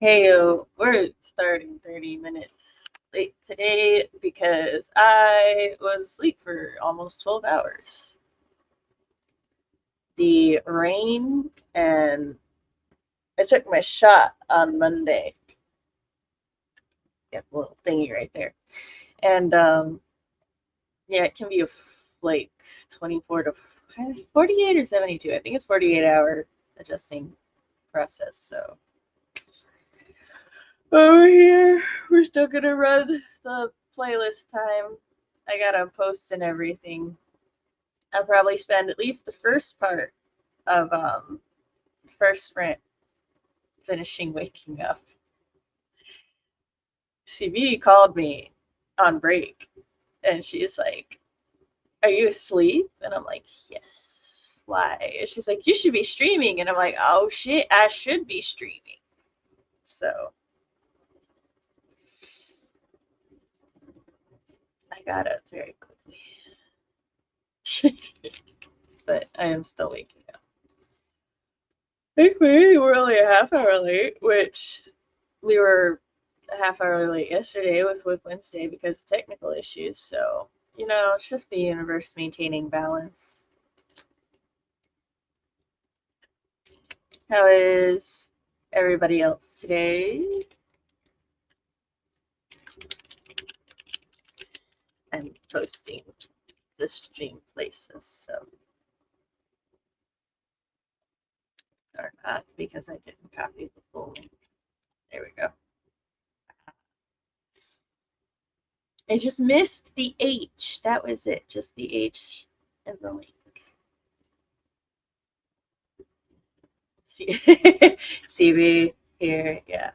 Hey, we're starting 30 minutes late today because I was asleep for almost 12 hours. The rain, and I took my shot on Monday. Got a little thingy right there. And yeah, it can be like 24 to 48 or 72. I think it's 48-hour adjusting process. So over here, we're still gonna run the playlist time. I gotta post and everything. I'll probably spend at least the first part of first sprint finishing waking up. CB called me on break and she's like, "Are you asleep?" And I'm like, "Yes." Why? And she's like, "You should be streaming." And I'm like, "Oh shit, I should be streaming." So I got up very quickly. But I am still waking up. Thankfully, we're only a half hour late, which we were a half hour late yesterday with Whip Wednesday because of technical issues. So, it's just the universe maintaining balance. How is everybody else today? I'm posting the stream places, so. Or not, because I didn't copy the full link. There we go. I just missed the H. That was it. Just the H and the link. CB here, yeah.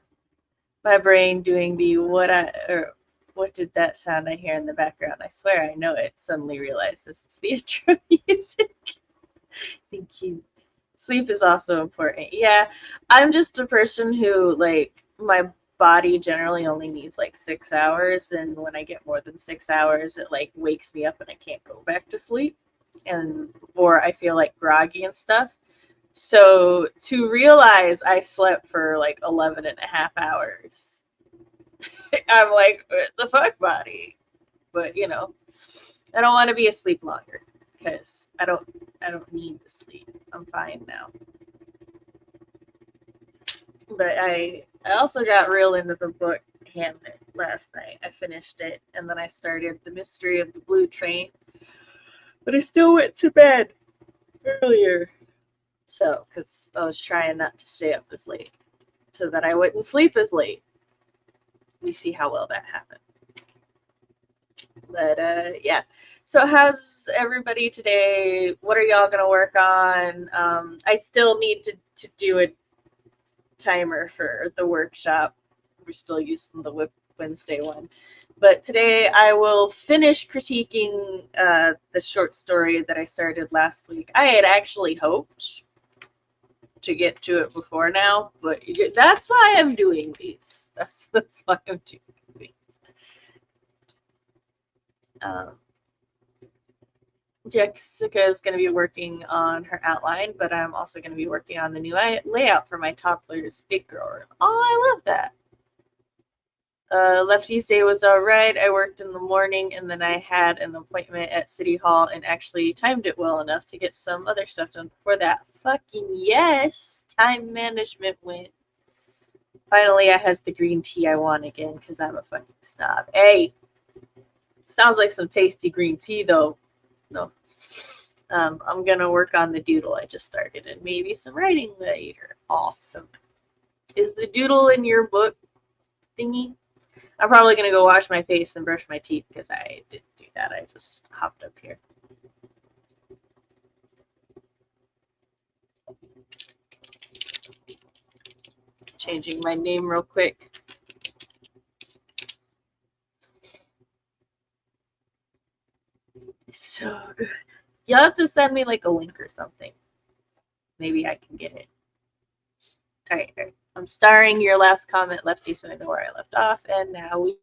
My brain doing the what did that sound I hear in the background? I swear I know it. Suddenly realizes it's the intro music. Thank you. Sleep is also important. Yeah, I'm just a person who my body generally only needs like 6 hours, and when I get more than 6 hours, it like wakes me up and I can't go back to sleep, and or I feel like groggy and stuff. So to realize I slept for like 11 and a half hours, I'm like, what the fuck, body? But I don't want to be asleep longer because I don't need the sleep. I'm fine now. But I also got real into the book Hamnet last night. I finished it and then I started The Mystery of the Blue Train. But I still went to bed earlier. So, because I was trying not to stay up as late so that I wouldn't sleep as late. We see how well that happened. But yeah. So how's everybody today? What are y'all gonna work on? I still need to do a timer for the workshop. We're still using the Whip Wednesday one. But today I will finish critiquing the short story that I started last week. I had actually hoped to get to it before now, but that's why I'm doing these. That's why I'm doing these. Jessica is going to be working on her outline, but I'm also going to be working on the new layout for my toddler's big girl room. Oh, I love that. Lefty's day was all right. I worked in the morning and then I had an appointment at City Hall and actually timed it well enough to get some other stuff done before that. Fucking yes! Time management went. Finally, I has the green tea I want again because I'm a fucking snob. Hey! Sounds like some tasty green tea though. No. I'm gonna work on the doodle I just started and maybe some writing later. Awesome. Is the doodle in your book thingy? I'm probably gonna go wash my face and brush my teeth because I didn't do that. I just hopped up here. Changing my name real quick. It's so good. You'll have to send me like a link or something. Maybe I can get it. All right. I'm starring your last comment, Lefty, so I know where I left off. And now we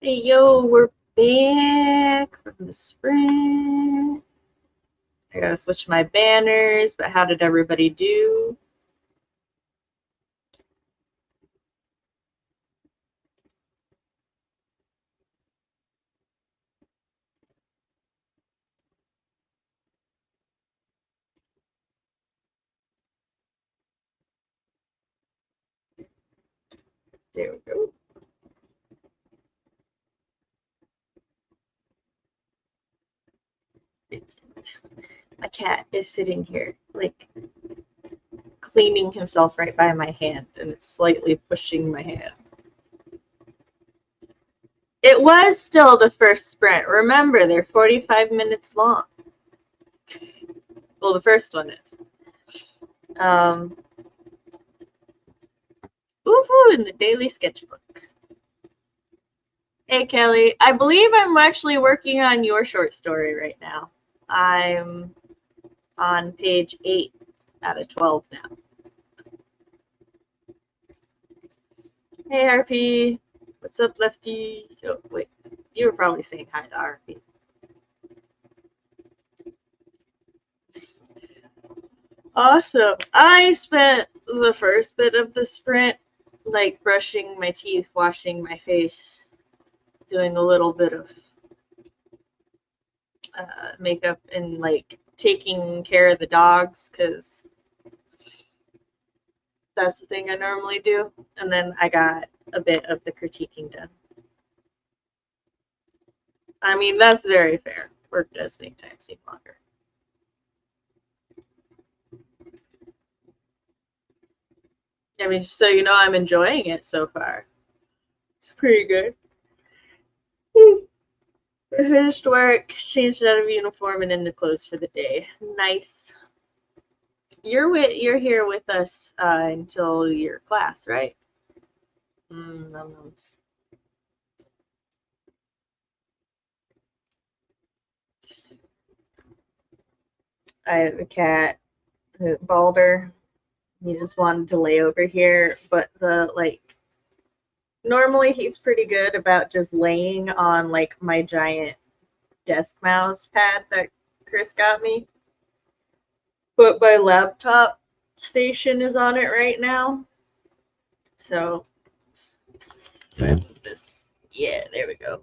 Hey, yo, we're back from the sprint. I gotta switch my banners, but how did everybody do? There we go. My cat is sitting here, like, cleaning himself right by my hand, and it's slightly pushing my hand. It was still the first sprint. Remember, they're 45 minutes long. Well, the first one is. Woohoo, in the daily sketchbook. Hey, Kelly. I believe I'm actually working on your short story right now. I'm on page 8 out of 12 now. Hey, RP. What's up, Lefty? Oh, wait. You were probably saying hi to RP. Awesome. I spent the first bit of the sprint, like, brushing my teeth, washing my face, doing a little bit of makeup, and, like, taking care of the dogs, because that's the thing I normally do. And then I got a bit of the critiquing done. I mean, that's very fair. Work does make time seem longer. I mean, so you know, I'm enjoying it so far. It's pretty good. I finished work, changed out of uniform, and into clothes for the day. Nice. You're here with us until your class, right? Nums. I have a cat, Balder. He just wanted to lay over here, but normally he's pretty good about just laying on like my giant desk mouse pad that Chris got me. But my laptop station is on it right now. So this, yeah, there we go.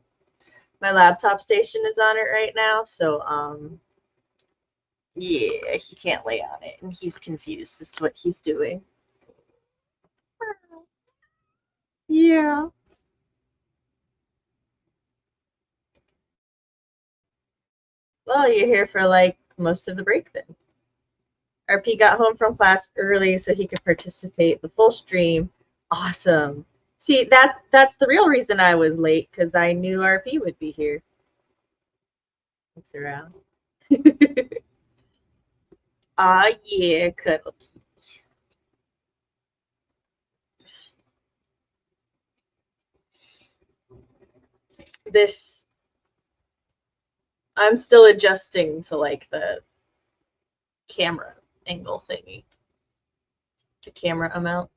My laptop station is on it right now, so yeah, he can't lay on it, and he's confused as to what he's doing. Yeah. Well, you're here for like most of the break then. RP got home from class early so he could participate the full stream. Awesome. See, that's the real reason I was late, because I knew RP would be here. Looks around. Yeah, cuddle. This, I'm still adjusting to like the camera angle thingy. The camera amount.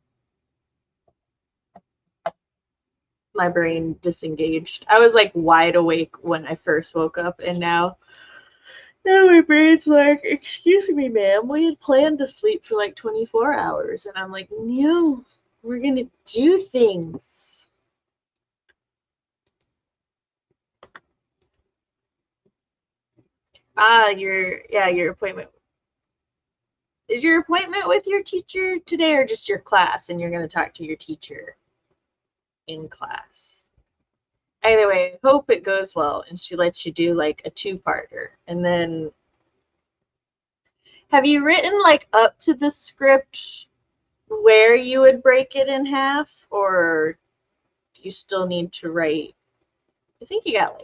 My brain disengaged. I was like wide awake when I first woke up, and now my brain's like, excuse me, ma'am, we had planned to sleep for like 24 hours. And I'm like, no, we're going to do things. Your appointment. Is your appointment with your teacher today, or just your class, and you're going to talk to your teacher in class? Either way, hope it goes well, and she lets you do like a two-parter. And then, have you written like up to the script where you would break it in half, or do you still need to write? I think you got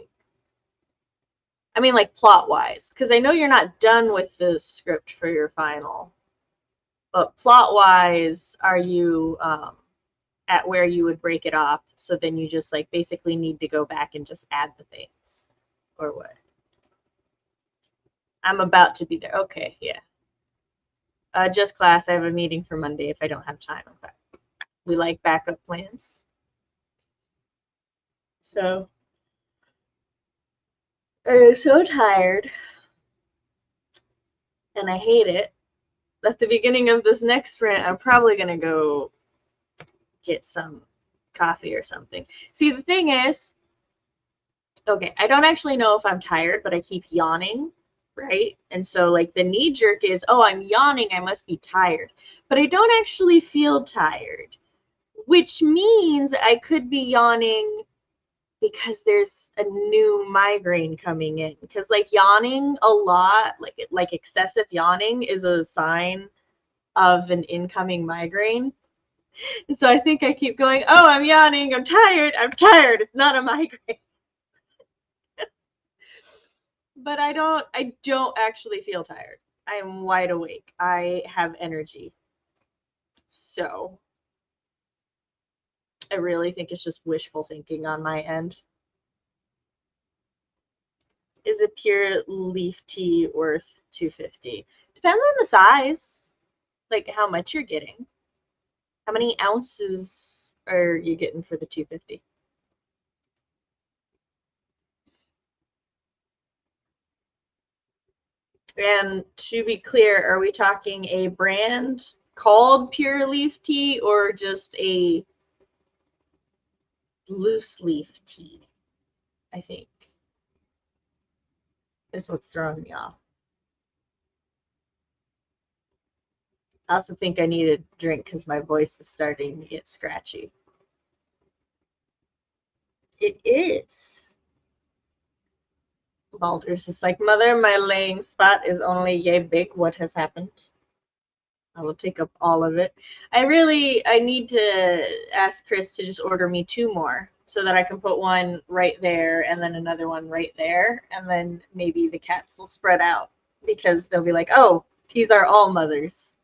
like plot wise, because I know you're not done with the script for your final, but plot wise, are you at where you would break it off? So then you just like basically need to go back and just add the things, or what? I'm about to be there. Okay, yeah. Just class. I have a meeting for Monday if I don't have time. Okay. We like backup plans. So I'm so tired, and I hate it. At the beginning of this next sprint, I'm probably gonna go get some coffee or something. See, the thing is, okay, I don't actually know if I'm tired, but I keep yawning, right? And so, like, the knee jerk is, oh, I'm yawning, I must be tired. But I don't actually feel tired, which means I could be yawning because there's a new migraine coming in. Because, like, yawning a lot, like excessive yawning, is a sign of an incoming migraine. So I think I keep going, oh, I'm yawning, I'm tired, it's not a migraine. But I don't actually feel tired. I am wide awake. I have energy. So I really think it's just wishful thinking on my end. Is a pure leaf tea worth 250? Depends on the size, like how much you're getting. How many ounces are you getting for the 250? And to be clear, are we talking a brand called Pure Leaf Tea or just a loose leaf tea? I think is what's throwing me off. I also think I need a drink because my voice is starting to get scratchy. It is. Balder's just like, Mother, my laying spot is only yay big. What has happened? I will take up all of it. I need to ask Chris to just order me 2 more so that I can put one right there and then another one right there. And then maybe the cats will spread out because they'll be like, oh, these are all mothers.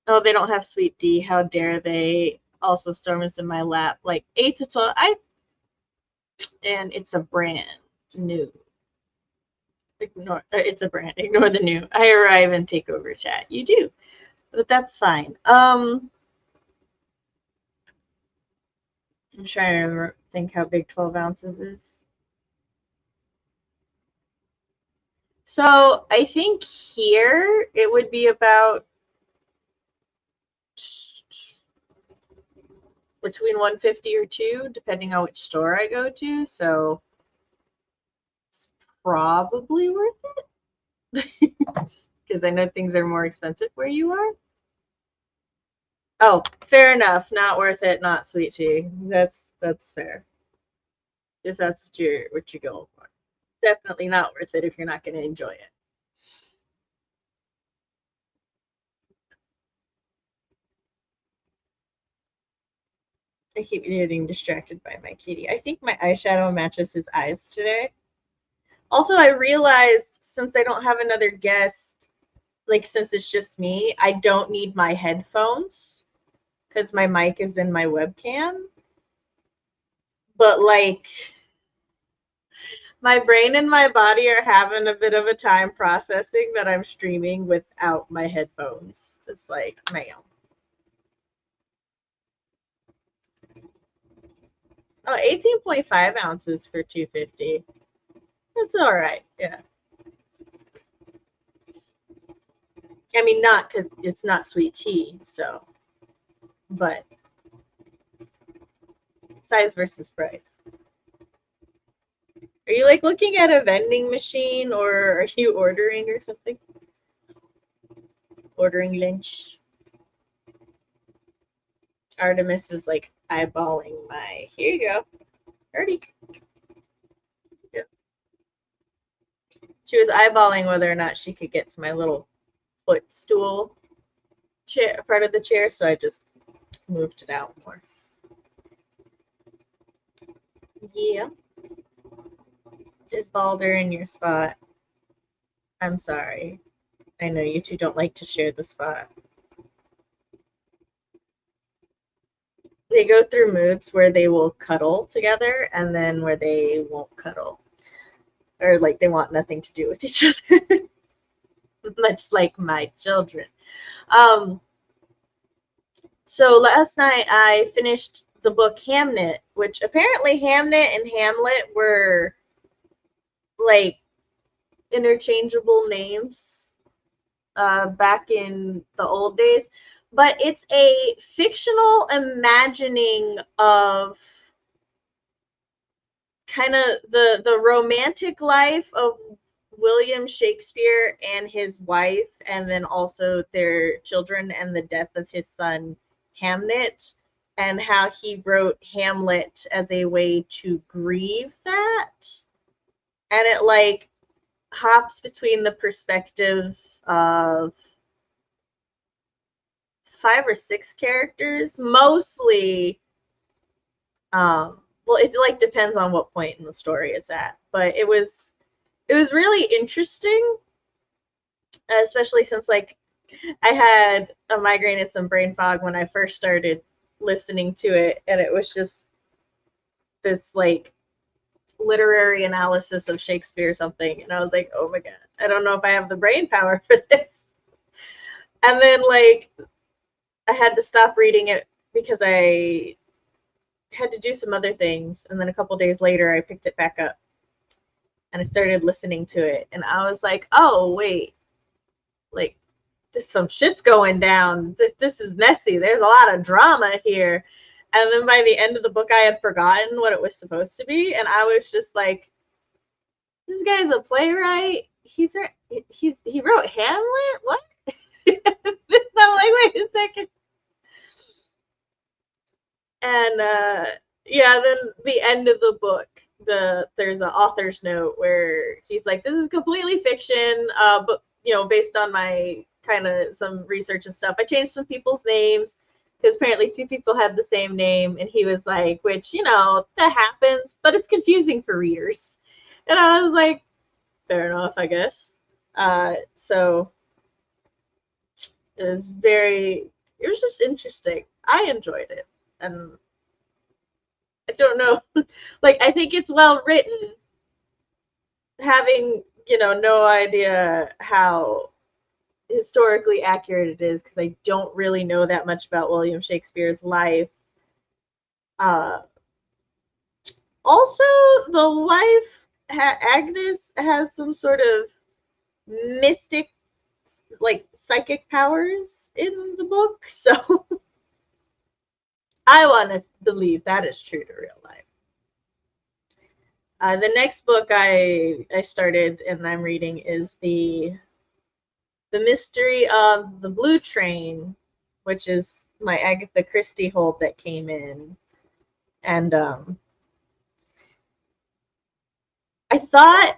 Oh, they don't have sweet D. How dare they? Also, Storm is in my lap. Like 8 to 12. And it's a brand new. It's a brand. Ignore the new. I arrive and take over chat. You do, but that's fine. I'm trying to think how big 12 ounces is. So I think here it would be about between 150 or 2, depending on which store I go to. So it's probably worth it because I know things are more expensive where you are. Oh, fair enough. Not worth it. Not sweet tea. That's fair. If that's what you're going for, definitely not worth it if you're not going to enjoy it. I keep getting distracted by my kitty. I think my eyeshadow matches his eyes today. Also, I realized since I don't have another guest, like since it's just me, I don't need my headphones because my mic is in my webcam. But like my brain and my body are having a bit of a time processing that I'm streaming without my headphones. It's like, man. Oh, 18.5 ounces for 250. That's all right. Yeah. I mean, not because it's not sweet tea, so, but size versus price. Are you like looking at a vending machine or are you ordering or something? Ordering lunch? Artemis is like eyeballing my, here you go. Already. Yep. She was eyeballing whether or not she could get to my little footstool chair, part of the chair, so I just moved it out more. Yeah. Is Balder in your spot? I'm sorry. I know you two don't like to share the spot. They go through moods where they will cuddle together and then where they won't cuddle. Or like they want nothing to do with each other. Much like my children. So last night I finished the book Hamnet, which apparently Hamnet and Hamlet were like interchangeable names back in the old days. But it's a fictional imagining of kind of the romantic life of William Shakespeare and his wife, and then also their children, and the death of his son Hamnet, and how he wrote Hamlet as a way to grieve that. And it like hops between the perspective of 5 or 6 characters, mostly well, it like depends on what point in the story it's at, but it was really interesting, especially since like I had a migraine and some brain fog when I first started listening to it, and it was just this like literary analysis of Shakespeare or something, and I was like, oh my god, I don't know if I have the brain power for this. And then like I had to stop reading it because I had to do some other things, and then a couple days later I picked it back up and I started listening to it, and I was like, oh wait, like this, some shit's going down. This is messy. There's a lot of drama here. And then by the end of the book, I had forgotten what it was supposed to be, and I was just like, this guy's a playwright. He wrote Hamlet. What? I'm like, wait a second. And yeah, then the end of the book, there's an author's note where he's like, this is completely fiction, but based on my kind of some research and stuff, I changed some people's names because apparently 2 people had the same name, and he was like, which that happens, but it's confusing for readers. And I was like, fair enough, I guess. So it was just interesting. I enjoyed it, and I don't know. Like, I think it's well written, having, no idea how historically accurate it is, because I don't really know that much about William Shakespeare's life. Also, the wife, Agnes, has some sort of mystic, like, psychic powers in the book, so I want to believe that is true to real life. The next book I started and I'm reading is the Mystery of the Blue Train, which is my Agatha Christie hold that came in. And I thought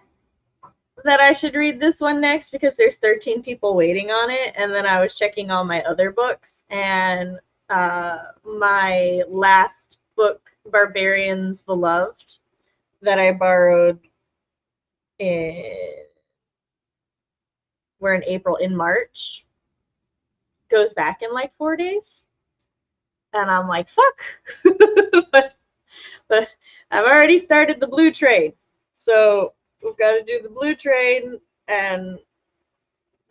that I should read this one next because there's 13 people waiting on it, and then I was checking all my other books, and my last book, Barbarians Beloved, that I borrowed we're in April, in March, goes back in like 4 days. And I'm like, fuck. but I've already started the Blue Train. So we've got to do the Blue Train and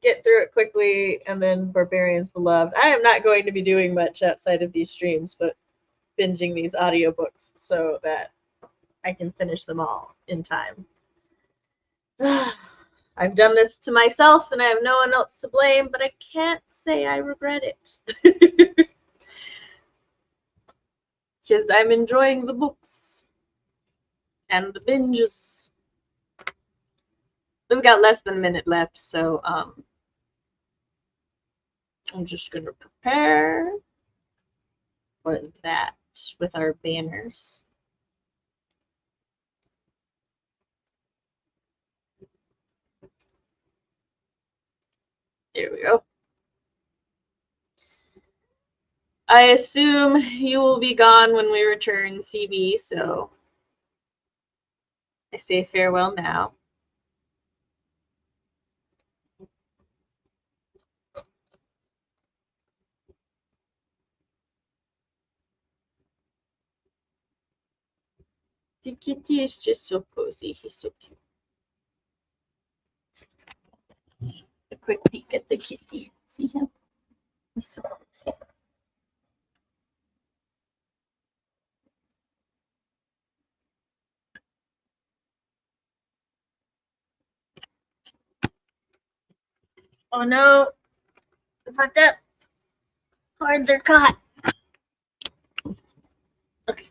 get through it quickly, and then Barbarians Beloved. I am not going to be doing much outside of these streams, but binging these audiobooks so that I can finish them all in time. I've done this to myself, and I have no one else to blame, but I can't say I regret it. Because I'm enjoying the books and the binges. We've got less than a minute left, so I'm just going to prepare for that with our banners. There we go. I assume you will be gone when we return, CB, so I say farewell now. The kitty is just so cozy. He's so cute. A quick peek at the kitty. See him? He's so cozy. Oh no, I fucked up. Cards are caught. Okay.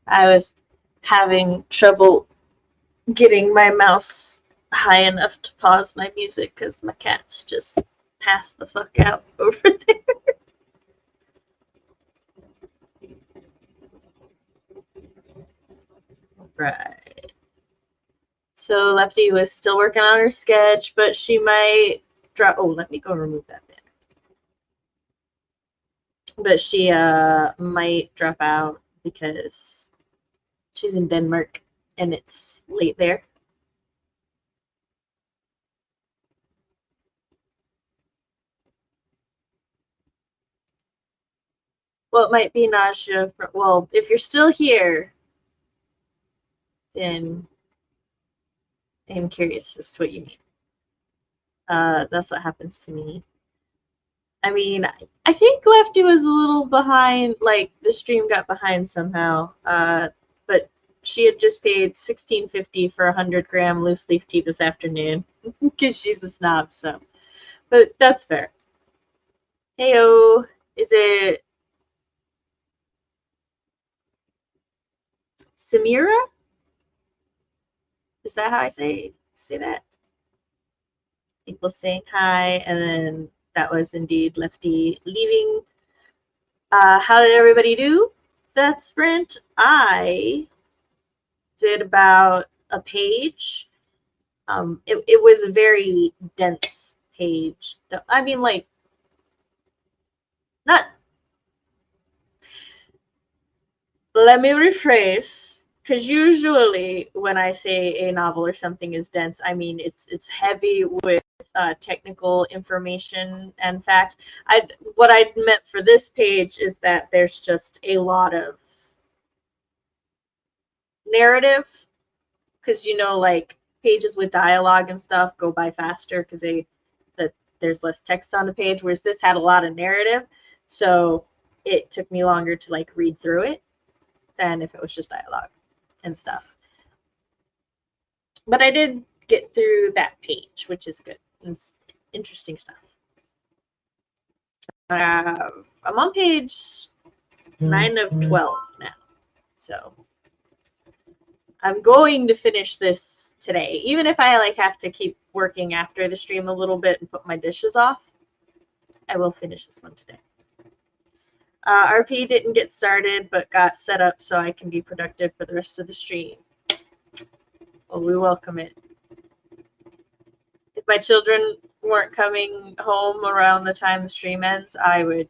I was having trouble getting my mouse high enough to pause my music because my cats just passed the fuck out over there. Right. So Lefty was still working on her sketch, but she might drop. Oh, let me go remove that banner. But she might drop out because she's in Denmark and it's late there. Well, it might be nausea. Well, if you're still here, then I'm curious as to what you mean. That's what happens to me. I mean, I think Lefty was a little behind, like the stream got behind somehow. But she had just paid $16.50 for 100-gram loose leaf tea this afternoon because she's a snob. So, but that's fair. Heyo, is it Samira? Is that how I say that? People saying hi, and then that was indeed Lefty leaving. How did everybody do that sprint? I did about a page. It was a very dense page. I mean, like, not. Let me rephrase, because usually when I say a novel or something is dense, I mean it's heavy with technical information and facts. What I meant for this page is that there's just a lot of narrative, because like pages with dialogue and stuff go by faster because there's less text on the page, whereas this had a lot of narrative, so it took me longer to like read through it than if it was just dialogue and stuff. But I did get through that page, which is good. It's interesting stuff. I'm on page 9 of 12 now, so I'm going to finish this today, even if I like have to keep working after the stream a little bit and put my dishes off. I will finish this one today. RP didn't get started, but got set up so I can be productive for the rest of the stream. Well, we welcome it. If my children weren't coming home around the time the stream ends, I would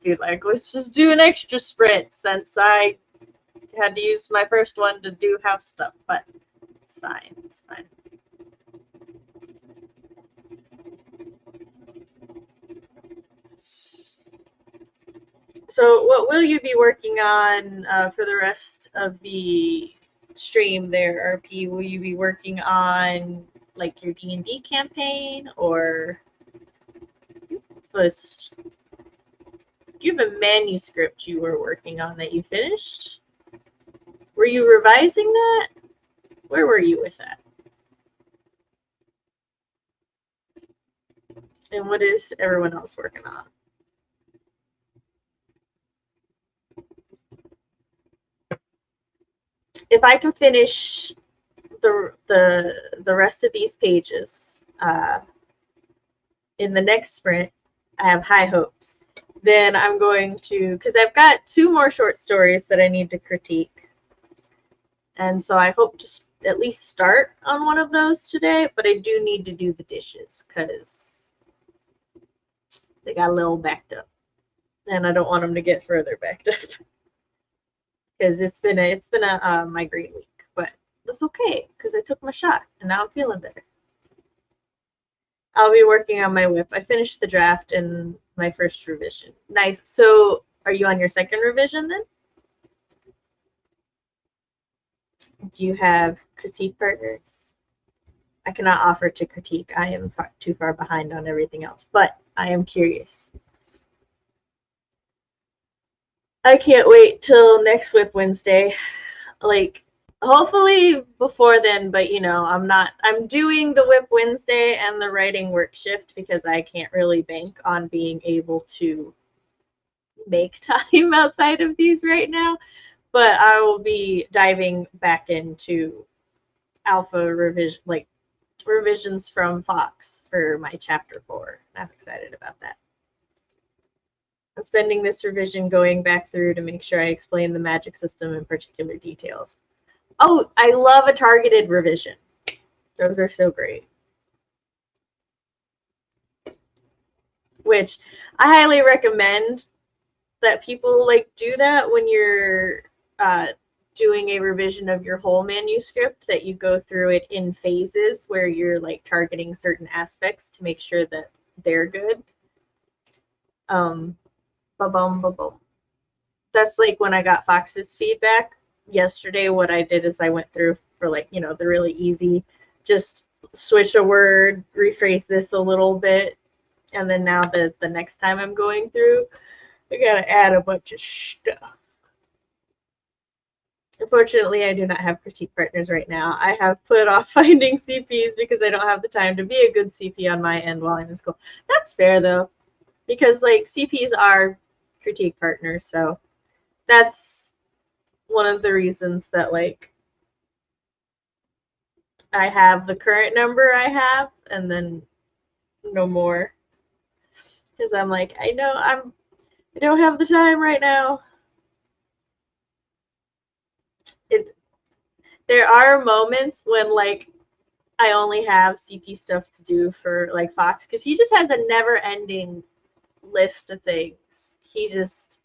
be like, let's just do an extra sprint since I had to use my first one to do house stuff, but it's fine. It's fine. So what will you be working on for the rest of the stream there, RP? Will you be working on like your D&D campaign, or do you have a manuscript you were working on that you finished? Were you revising that? Where were you with that? And what is everyone else working on? If I can finish the rest of these pages in the next sprint, I have high hopes. Then I'm going to, because I've got 2 more short stories that I need to critique, and so I hope to at least start on one of those today, but I do need to do the dishes because they got a little backed up, and I don't want them to get further backed up because it's been a migraine week, but that's okay because I took my shot and now I'm feeling better. I'll be working on my whip. I finished the draft and my first revision. Nice. So are you on your second revision then? Do you have critique partners? I cannot offer to critique. I am too far behind on everything else, but I am curious. I can't wait till next Whip Wednesday. Like, hopefully before then, but I'm doing the Whip Wednesday and the writing Workshift because I can't really bank on being able to make time outside of these right now. But I will be diving back into alpha revision, like revisions from Fox for my chapter 4. I'm excited about that. I'm spending this revision going back through to make sure I explain the magic system in particular details. Oh, I love a targeted revision. Those are so great. Which I highly recommend that people like do that when you're uh, doing a revision of your whole manuscript, that you go through it in phases where you're like targeting certain aspects to make sure that they're good. Ba-bum, ba-bum. That's like when I got Fox's feedback yesterday. What I did is I went through for like, you know, the really easy, just switch a word, rephrase this a little bit, and then now the next time I'm going through, I gotta add a bunch of stuff. Unfortunately, I do not have critique partners right now. I have put off finding CPs because I don't have the time to be a good CP on my end while I'm in school. That's fair though, because like CPs are critique partners, so that's one of the reasons that like I have the current number I have and then no more. Because I'm like, I know I don't have the time right now. It there are moments when like I only have CP stuff to do for like Fox because he just has a never ending list of things. He just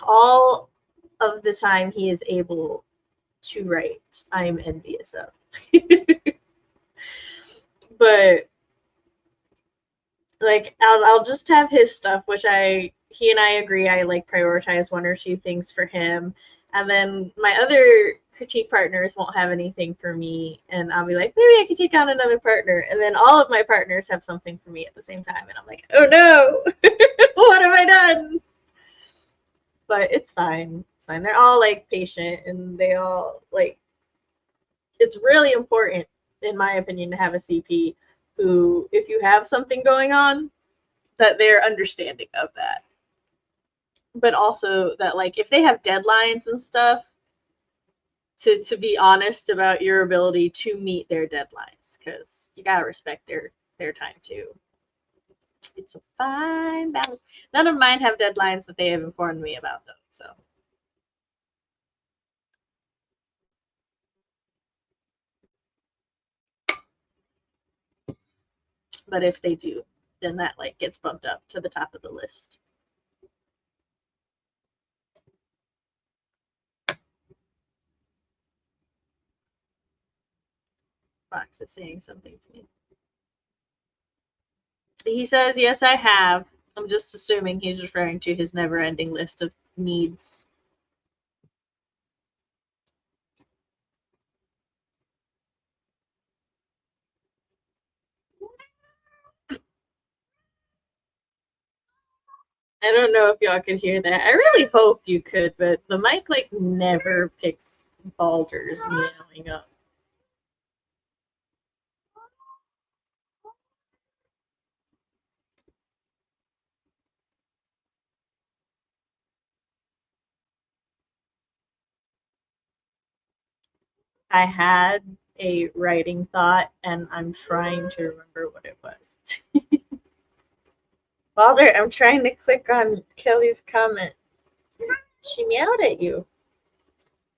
all of the time he is able to write, I'm envious of. But like I'll just have his stuff, which he and I agree I like prioritize one or two things for him, and then my other critique partners won't have anything for me, and I'll be like, maybe I could take on another partner, and then all of my partners have something for me at the same time, and I'm like, oh no, what have I done? But it's fine. It's fine. They're all like patient, and they all like. It's really important, in my opinion, to have a CP who, if you have something going on, that they're understanding of that. But also that like if they have deadlines and stuff, to be honest about your ability to meet their deadlines, because you gotta respect their time too. It's a fine balance. None of mine have deadlines that they have informed me about though, so. But if they do, then that like gets bumped up to the top of the list. Fox is saying something to me. He says, yes, I have. I'm just assuming he's referring to his never ending list of needs. I don't know if y'all could hear that. I really hope you could, but the mic like never picks Baldur's meowing up. I had a writing thought and I'm trying to remember what it was. Baldur, I'm trying to click on Kelly's comment. She meowed at you.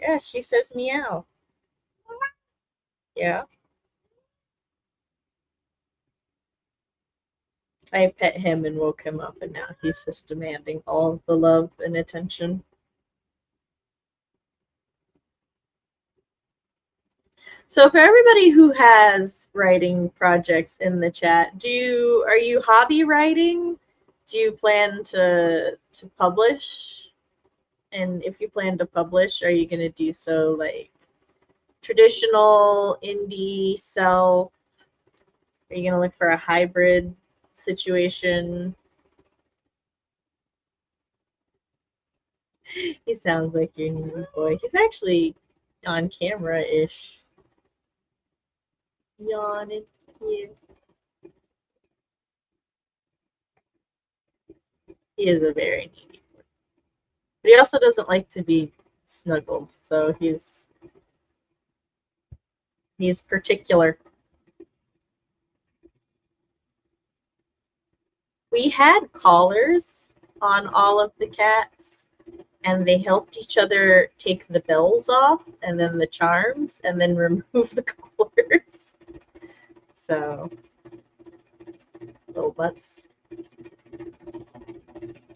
Yeah, she says meow. Yeah. I pet him and woke him up, and now he's just demanding all of the love and attention. So for everybody who has writing projects in the chat, are you hobby writing? Do you plan to publish? And if you plan to publish, are you going to do so like traditional, indie, self? Are you going to look for a hybrid situation? He sounds like your new boy. He's actually on camera-ish. Yawning. Yeah. He is a very needy boy. But he also doesn't like to be snuggled, so he's particular. We had collars on all of the cats, and they helped each other take the bells off and then the charms and then remove the collars. So, little butts.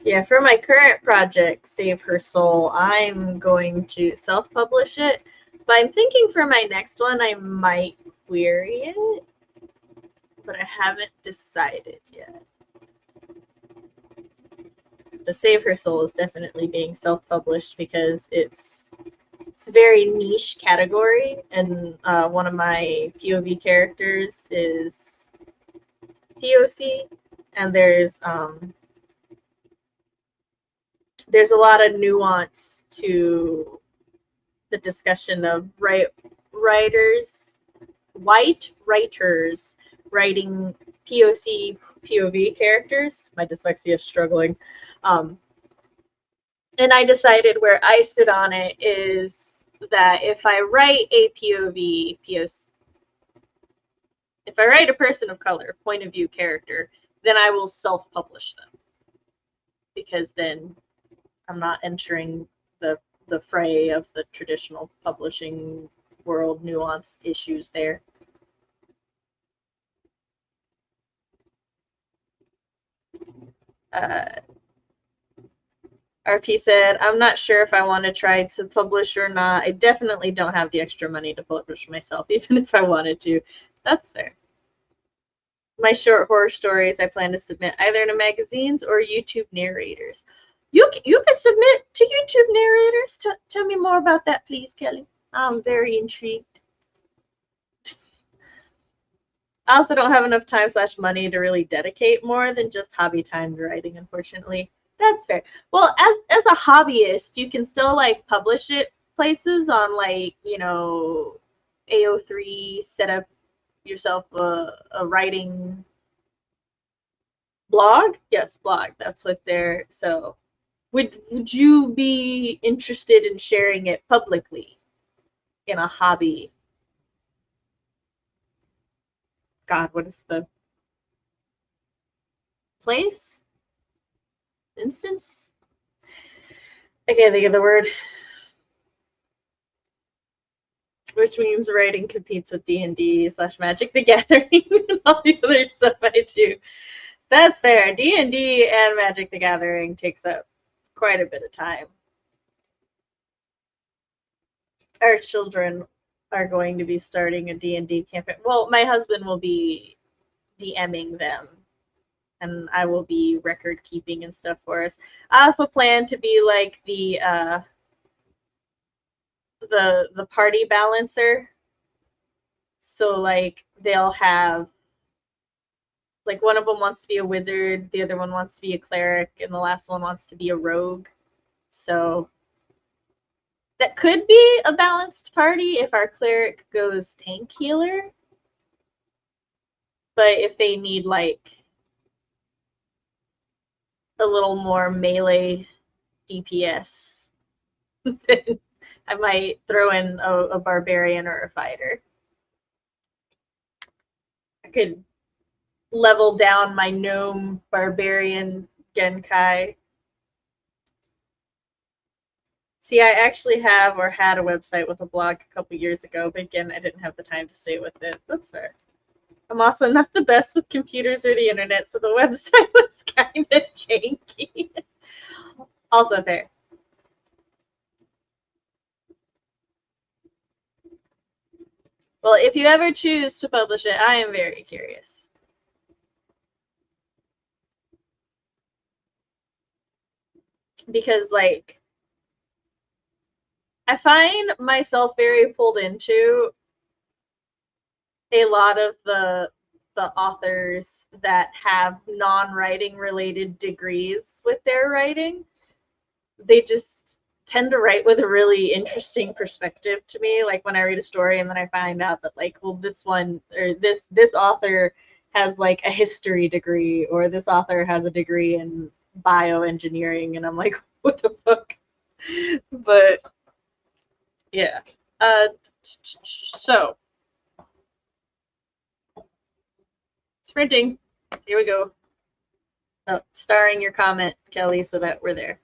Yeah, for my current project, Save Her Soul, I'm going to self-publish it, but I'm thinking for my next one I might query it, but I haven't decided yet. The Save Her Soul is definitely being self-published because it's a very niche category, and one of my POV characters is POC, and there's a lot of nuance to the discussion of white writers writing POC POV characters. My dyslexia is struggling. And I decided where I sit on it is that if I write a POV if I write a person of color point of view character, then I will self-publish them, because then I'm not entering the fray of the traditional publishing world nuanced issues there. RP said, I'm not sure if I want to try to publish or not. I definitely don't have the extra money to publish myself, even if I wanted to. That's fair. My short horror stories I plan to submit either to magazines or YouTube narrators. You can submit to YouTube narrators. Tell me more about that, please, Kelly. I'm very intrigued. I also don't have enough time / money to really dedicate more than just hobby time to writing, unfortunately. That's fair. Well, as a hobbyist, you can still like publish it places on like, AO3, set up yourself a writing blog. Yes, blog. That's what they're. So would you be interested in sharing it publicly in a hobby? God, what is the place? Instance? I can't think of the word. Which means writing competes with D&D / Magic the Gathering and all the other stuff I do. That's fair. D&D and Magic the Gathering takes up quite a bit of time. Our children are going to be starting a D&D campaign. Well, my husband will be DMing them, and I will be record keeping and stuff for us. I also plan to be like the party balancer. So like they'll have like one of them wants to be a wizard, the other one wants to be a cleric, and the last one wants to be a rogue. So that could be a balanced party if our cleric goes tank healer. But if they need like a little more melee DPS, then I might throw in a barbarian or a fighter. I could level down my gnome barbarian Genkai. See, I actually have or had a website with a blog a couple years ago, but again, I didn't have the time to stay with it. That's fair. I'm also not the best with computers or the internet, so the website was kind of janky. Also fair. Well, if you ever choose to publish it, I am very curious. Because, like, I find myself very pulled into a lot of the authors that have non-writing related degrees with their writing. They just tend to write with a really interesting perspective to me. Like when I read a story and then I find out that like, well, this one or this author has like a history degree, or this author has a degree in bioengineering, and I'm like, what the fuck? But yeah. So sprinting. Here we go. Oh, starring your comment, Kelly, so that we're there.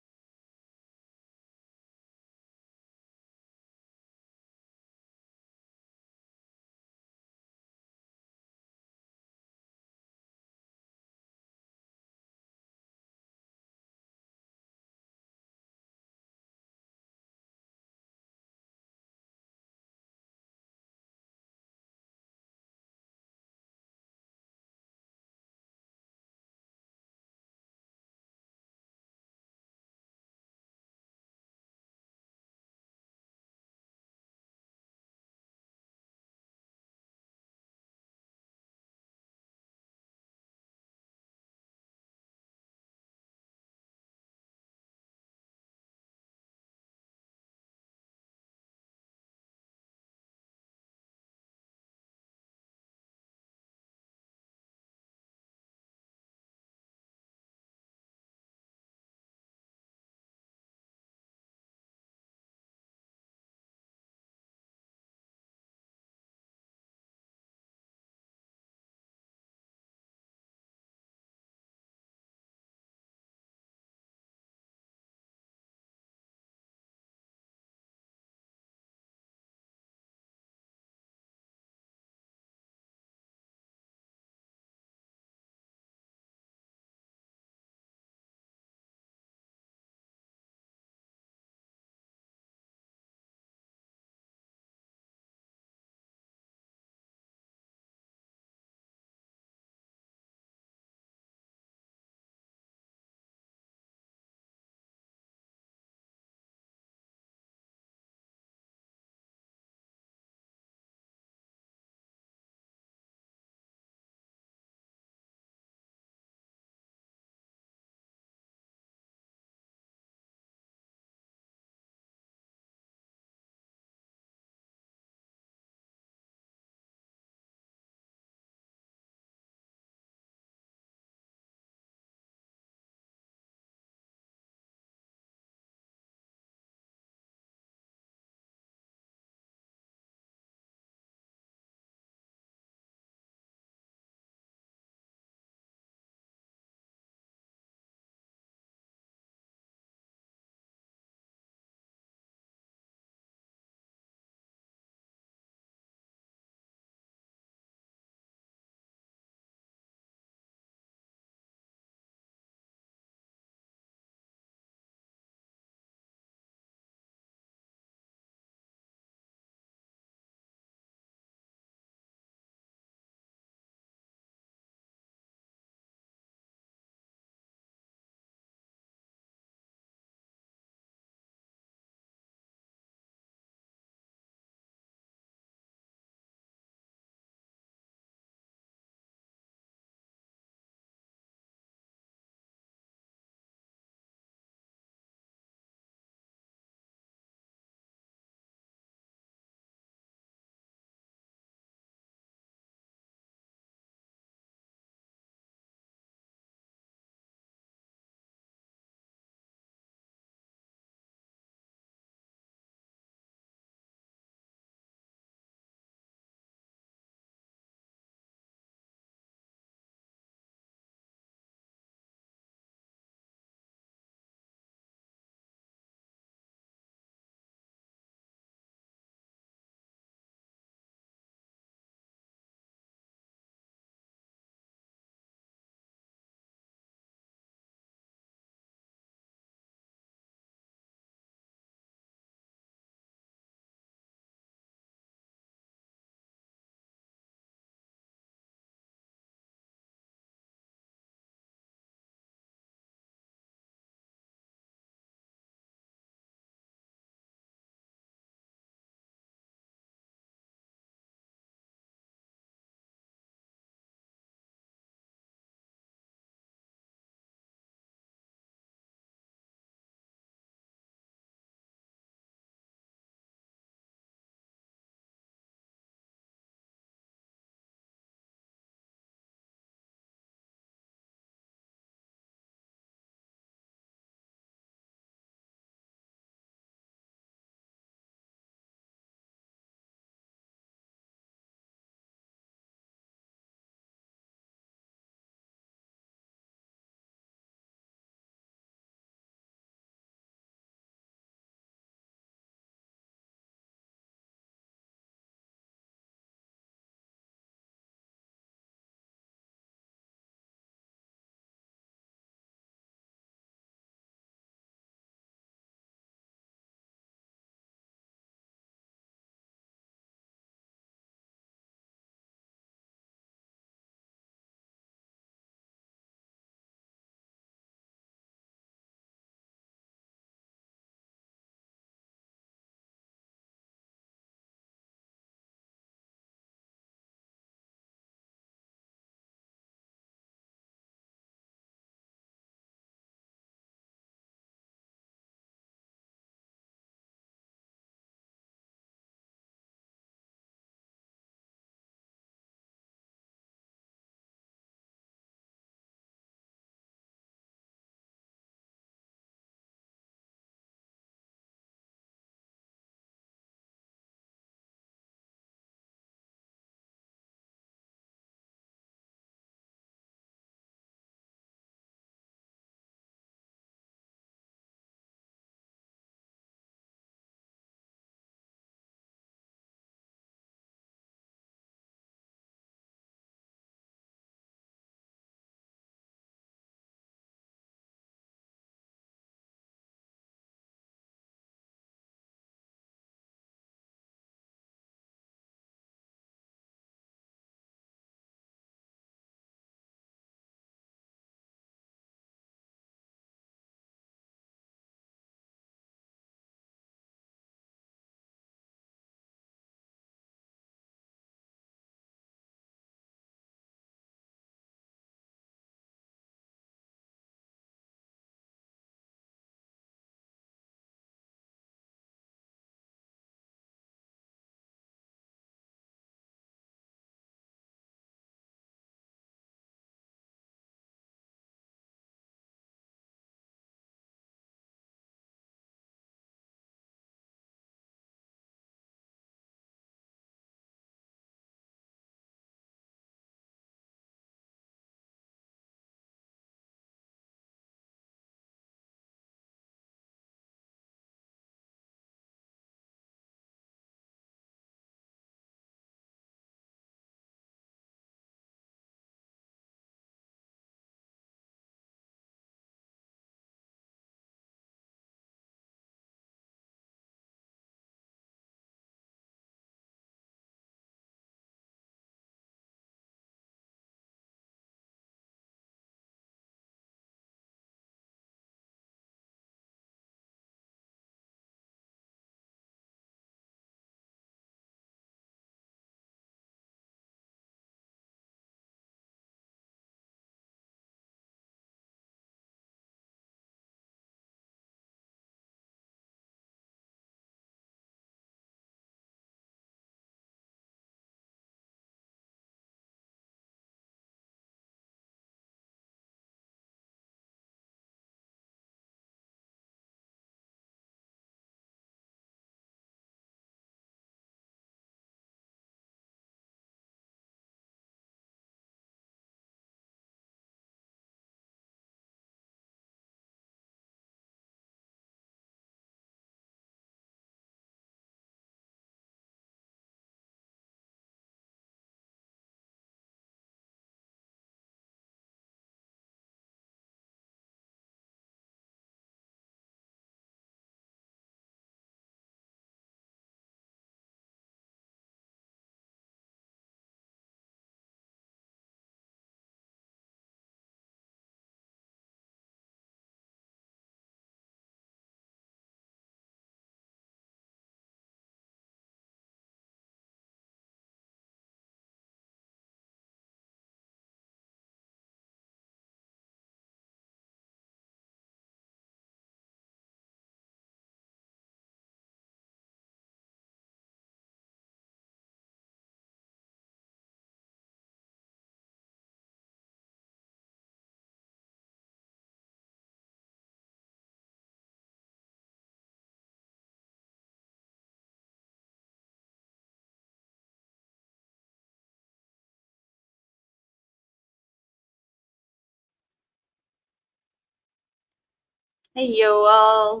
Hey, yo, all.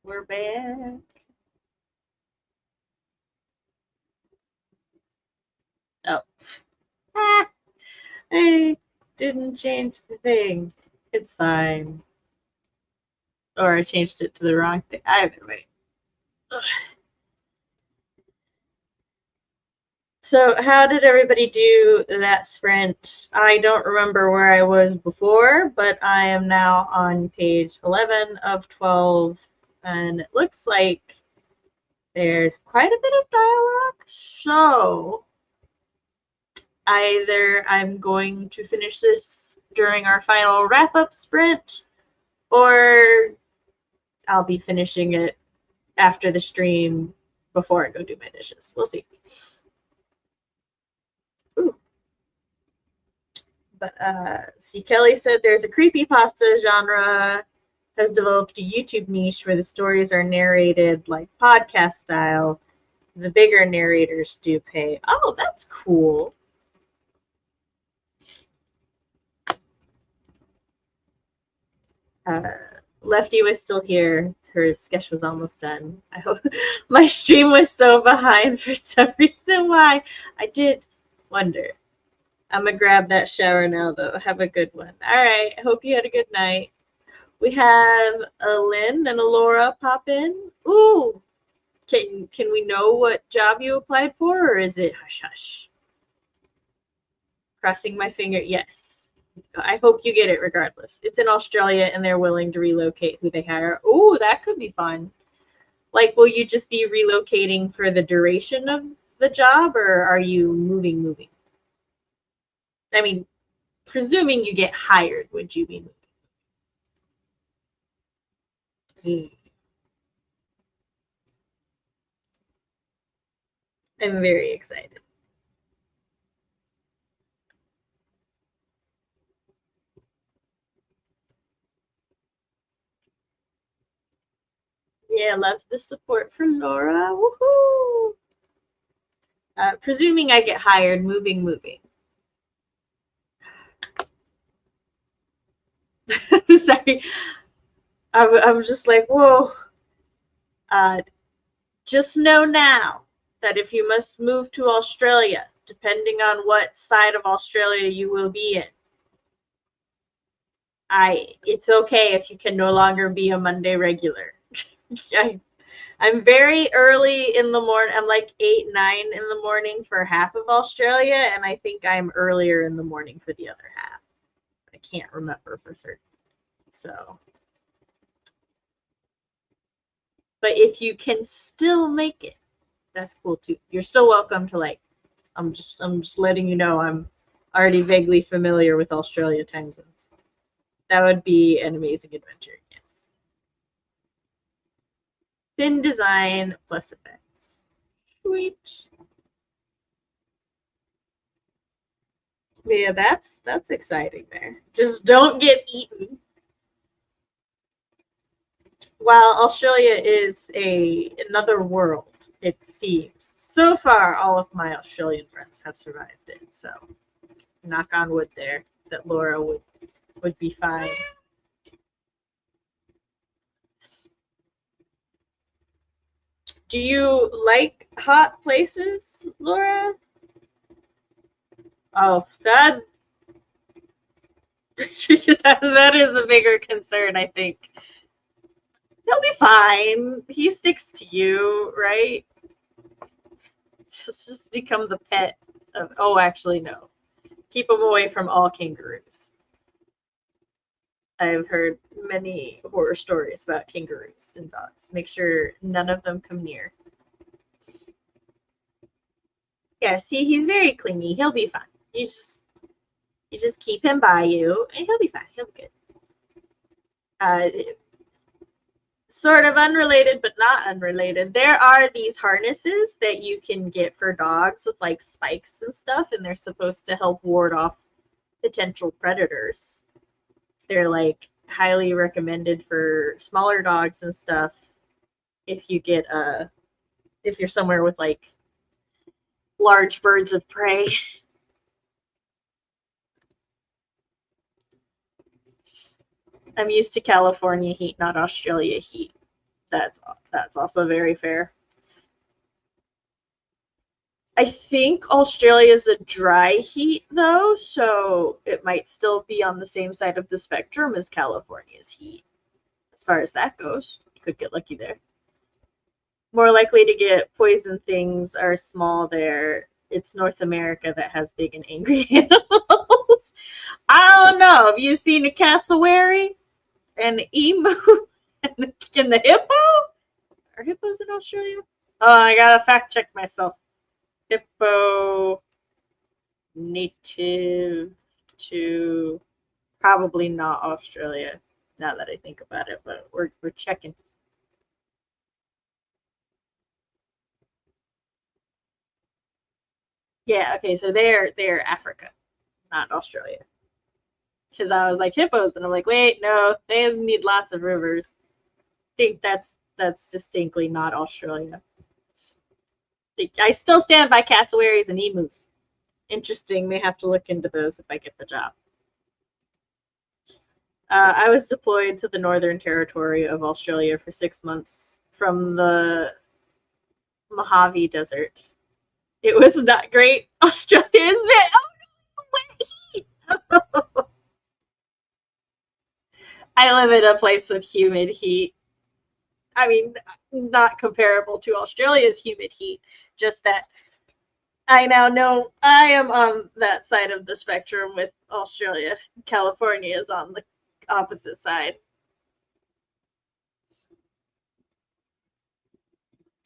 We're back. Oh. Ah, I didn't change the thing. It's fine. Or I changed it to the wrong thing. Either way. Ugh. So, how did everybody do that sprint? I don't remember where I was before, but I am now on page 11 of 12, and it looks like there's quite a bit of dialogue. So, either I'm going to finish this during our final wrap-up sprint, or I'll be finishing it after the stream before I go do my dishes. We'll see. Ooh. But see, Kelly said there's a creepypasta genre has developed a YouTube niche where the stories are narrated like podcast style. The bigger narrators do pay. Oh, that's cool. Lefty was still here. Her sketch was almost done. I hope my stream was so behind for some reason. Why? I did wonder. I'm gonna grab that shower now, though. Have a good one. All right. I hope you had a good night. We have a Lynn and a Laura pop in. Ooh. Can we know what job you applied for, or is it hush hush? Crossing my finger. Yes. I hope you get it regardless. It's in Australia and they're willing to relocate who they hire. Ooh, that could be fun. Like, will you just be relocating for the duration of the job, or are you moving? I mean, presuming you get hired, would you be moving? I'm very excited. Yeah, love the support for Laura. Woohoo! Presuming I get hired, moving. Sorry. I'm just like, whoa. Just know now that if you must move to Australia, depending on what side of Australia you will be in, it's okay if you can no longer be a Monday regular. I'm very early in the morning. I'm like 8, 9 in the morning for half of Australia, and I think I'm earlier in the morning for the other half. I can't remember for certain. So, but if you can still make it, that's cool too. You're still welcome to like. I'm just letting you know I'm already vaguely familiar with Australia time zones. That would be an amazing adventure. Yes. Thin design plus effects. Sweet. Yeah, that's exciting there. Just don't get eaten. While Australia is another world, it seems. So far, all of my Australian friends have survived it. So, knock on wood there that Laura would be fine. Do you like hot places, Laura? Oh, that that is a bigger concern, I think. He'll be fine. He sticks to you, right? Just become the pet of. Oh, actually, no. Keep him away from all kangaroos. I've heard many horror stories about kangaroos and dogs. Make sure none of them come near. Yeah, see, he's very clingy. He'll be fine. You just keep him by you, and he'll be fine. He'll be good. Sort of unrelated, but not unrelated. There are these harnesses that you can get for dogs with like spikes and stuff, and they're supposed to help ward off potential predators. They're like highly recommended for smaller dogs and stuff. If you get if you're somewhere with like large birds of prey. I'm used to California heat, not Australia heat. That's also very fair. I think Australia is a dry heat though, so it might still be on the same side of the spectrum as California's heat. As far as that goes, you could get lucky there. More likely to get poison things are small there. It's North America that has big and angry animals. I don't know. Have you seen a cassowary, an emu, and the hippo? Are hippos in Australia? Oh, I gotta fact check myself. Hippo native to probably not Australia. Now that I think about it, but we're checking. Yeah, okay, so they're Africa, not Australia. Because I was like hippos, and I'm like, wait, no, they need lots of rivers. I think that's distinctly not Australia. I still stand by cassowaries and emus. Interesting. May have to look into those if I get the job. I was deployed to the Northern Territory of Australia for 6 months from the Mojave Desert. It was not great. Australia is very I live in a place with humid heat. I mean, not comparable to Australia's humid heat, just that I now know I am on that side of the spectrum with Australia. California is on the opposite side.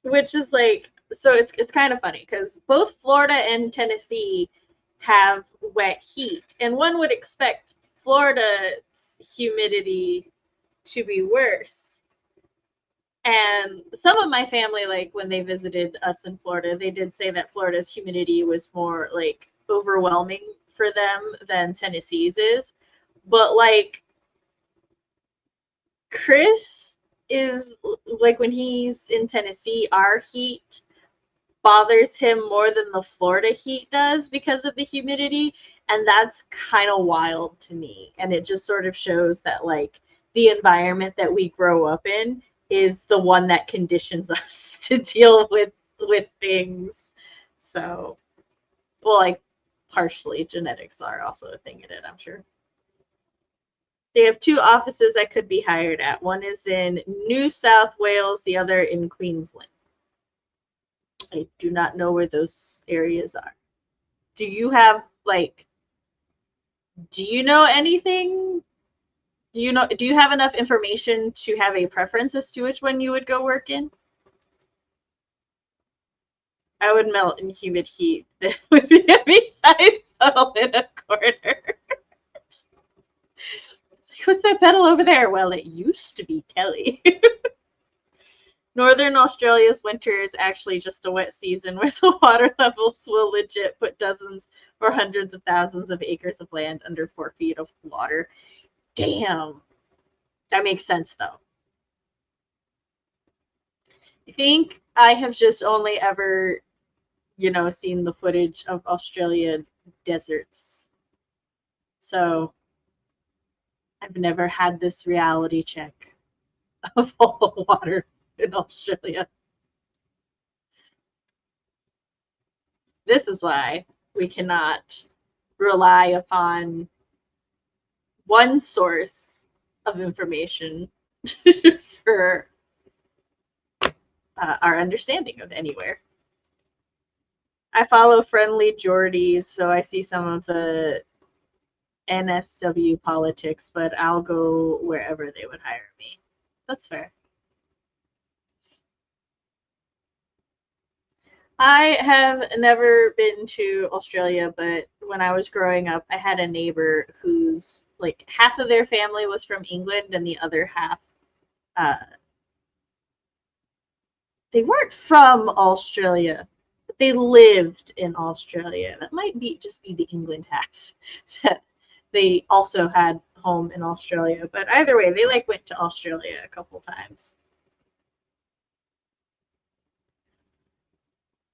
Which is like, so it's kind of funny because both Florida and Tennessee have wet heat, and one would expect Florida's humidity to be worse. And some of my family, like when they visited us in Florida, they did say that Florida's humidity was more like overwhelming for them than Tennessee's is. But like Chris is like when he's in Tennessee, our heat bothers him more than the Florida heat does because of the humidity. And that's kind of wild to me. And it just sort of shows that like the environment that we grow up in is the one that conditions us to deal with things. So, well, like partially genetics are also a thing in it, I'm sure. They have two offices I could be hired at. One is in New South Wales, the other in Queensland. I do not know where those areas are. Do you have like do you know anything? Do you have enough information to have a preference as to which one you would go work in? I would melt in humid heat. That would be a big-sized puddle in a corner. It's like, what's that pedal over there? Well, it used to be Kelly. Northern Australia's winter is actually just a wet season where the water levels will legit put dozens or hundreds of thousands of acres of land under 4 feet of water. Damn. That makes sense, though. I think I have just only ever, seen the footage of Australia deserts. So I've never had this reality check of all the water in Australia. This is why we cannot rely upon one source of information for our understanding of anywhere. I follow Friendly Geordies, so I see some of the NSW politics, but I'll go wherever they would hire me. That's fair. I have never been to Australia, but when I was growing up, I had a neighbor whose like half of their family was from England and the other half uh, they weren't from Australia, but they lived in Australia. That might be just be the England half that they also had home in Australia. But either way, they like went to Australia a couple times.